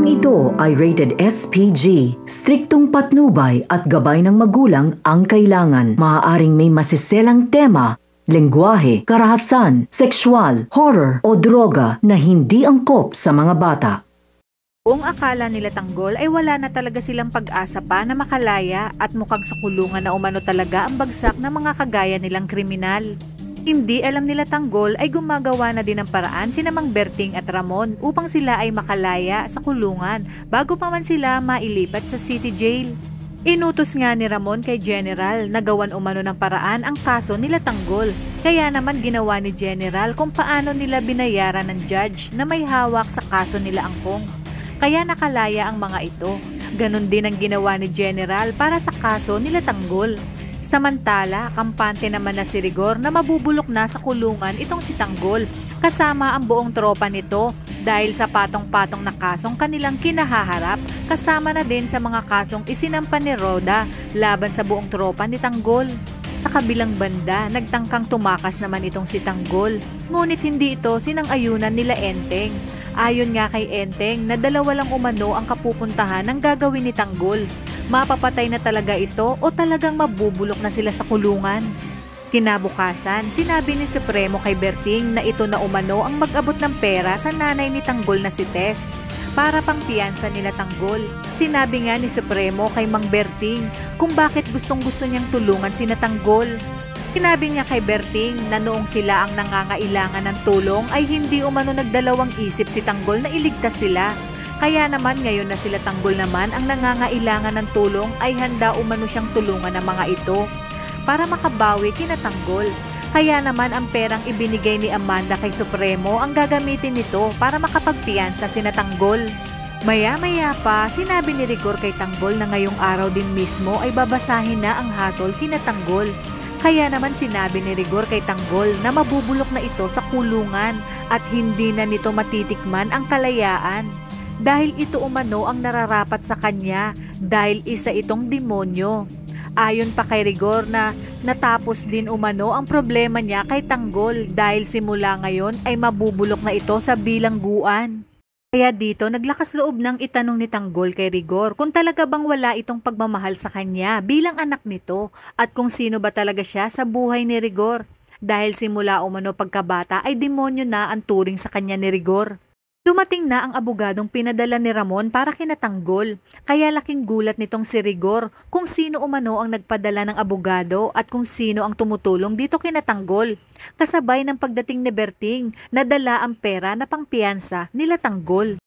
Programang ito ay rated SPG. Striktong patnubay at gabay ng magulang ang kailangan. Maaaring may masiselang tema, lengguwahe, karahasan, sexual, horror o droga na hindi angkop sa mga bata. Kung akala nila Tanggol ay wala na talaga silang pag-asa pa na makalaya at mukhang sa kulungan na umano talaga ang bagsak ng mga kagaya nilang kriminal. Hindi alam nila Tanggol ay gumagawa na din ng paraan sina Mang Berting at Ramon upang sila ay makalaya sa kulungan bago pa man sila mailipat sa city jail. Inutos nga ni Ramon kay General na gawan umano ng paraan ang kaso nila Tanggol. Kaya naman ginawa ni General kung paano nila binayaran ng judge na may hawak sa kaso nila Angkong. Kaya nakalaya ang mga ito. Ganon din ang ginawa ni General para sa kaso nila Tanggol. Samantala, kampante naman na si Rigor na mabubulok na sa kulungan itong si Tanggol kasama ang buong tropa nito dahil sa patong-patong na kasong kanilang kinahaharap kasama na din sa mga kasong isinampan ni Roda laban sa buong tropa ni Tanggol. Sa kabilang banda, nagtangkang tumakas naman itong si Tanggol ngunit hindi ito sinang-ayunan nila Enteng. Ayon nga kay Enteng na dalawa lang umano ang kapupuntahan ng gagawin ni Tanggol. Mapapatay na talaga ito o talagang mabubulok na sila sa kulungan. Kinabukasan, sinabi ni Supremo kay Berting na ito na umano ang mag-abot ng pera sa nanay ni Tanggol na si Tess para pang piyansa nila Tanggol. Sinabi nga ni Supremo kay Mang Berting kung bakit gustong-gusto niyang tulungan sina Tanggol. Sinabi niya kay Berting na noong sila ang nangangailangan ng tulong ay hindi umano nagdalawang isip si Tanggol na iligtas sila. Kaya naman ngayon na sila Tanggol naman ang nangangailangan ng tulong ay handa umano siyang tulungan ng mga ito para makabawi kina Tanggol. Kaya naman ang perang ibinigay ni Amanda kay Supremo ang gagamitin nito para makapagpiyansa sina Tanggol. Maya-maya pa, sinabi ni Rigor kay Tanggol na ngayong araw din mismo ay babasahin na ang hatol kina Tanggol. Kaya naman sinabi ni Rigor kay Tanggol na mabubulok na ito sa kulungan at hindi na nito matitikman ang kalayaan. Dahil ito umano ang nararapat sa kanya dahil isa itong demonyo. Ayon pa kay Rigor na natapos din umano ang problema niya kay Tanggol dahil simula ngayon ay mabubulok na ito sa bilangguan. Kaya dito naglakas loob ng itanong ni Tanggol kay Rigor kung talaga bang wala itong pagmamahal sa kanya bilang anak nito at kung sino ba talaga siya sa buhay ni Rigor. Dahil simula umano pagkabata ay demonyo na ang turing sa kanya ni Rigor. Dumating na ang abogadong pinadala ni Ramon para kina Tanggol, kaya laking gulat nitong si Rigor kung sino umano ang nagpadala ng abogado at kung sino ang tumutulong dito kina Tanggol. Kasabay ng pagdating ni Berting na dala ang pera na pangpiyansa nila Tanggol.